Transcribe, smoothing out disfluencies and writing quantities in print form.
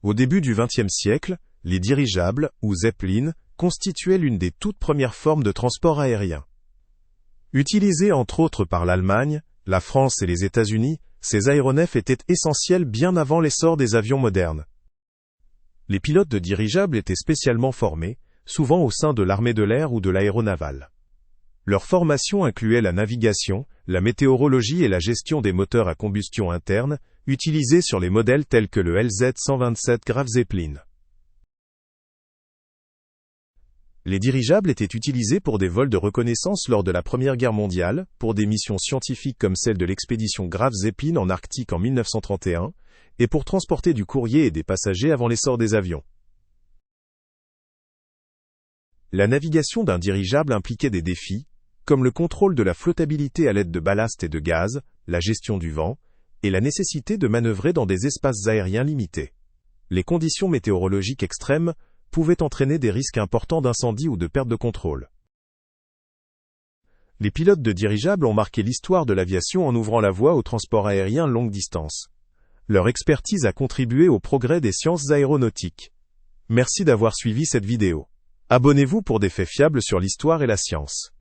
Au début du XXe siècle, les dirigeables, ou Zeppelin, constituaient l'une des toutes premières formes de transport aérien. Utilisés entre autres par l'Allemagne, la France et les États-Unis, ces aéronefs étaient essentiels bien avant l'essor des avions modernes. Les pilotes de dirigeables étaient spécialement formés, souvent au sein de l'armée de l'air ou de l'aéronavale. Leur formation incluait la navigation, la météorologie et la gestion des moteurs à combustion interne, utilisés sur les modèles tels que le LZ-127 Graf Zeppelin. Les dirigeables étaient utilisés pour des vols de reconnaissance lors de la Première Guerre mondiale, pour des missions scientifiques comme celle de l'expédition Graf Zeppelin en Arctique en 1931, et pour transporter du courrier et des passagers avant l'essor des avions. La navigation d'un dirigeable impliquait des défis, comme le contrôle de la flottabilité à l'aide de ballast et de gaz, la gestion du vent, et la nécessité de manœuvrer dans des espaces aériens limités. Les conditions météorologiques extrêmes pouvaient entraîner des risques importants d'incendie ou de perte de contrôle. Les pilotes de dirigeables ont marqué l'histoire de l'aviation en ouvrant la voie au transport aérien longue distance. Leur expertise a contribué au progrès des sciences aéronautiques. Merci d'avoir suivi cette vidéo. Abonnez-vous pour des faits fiables sur l'histoire et la science.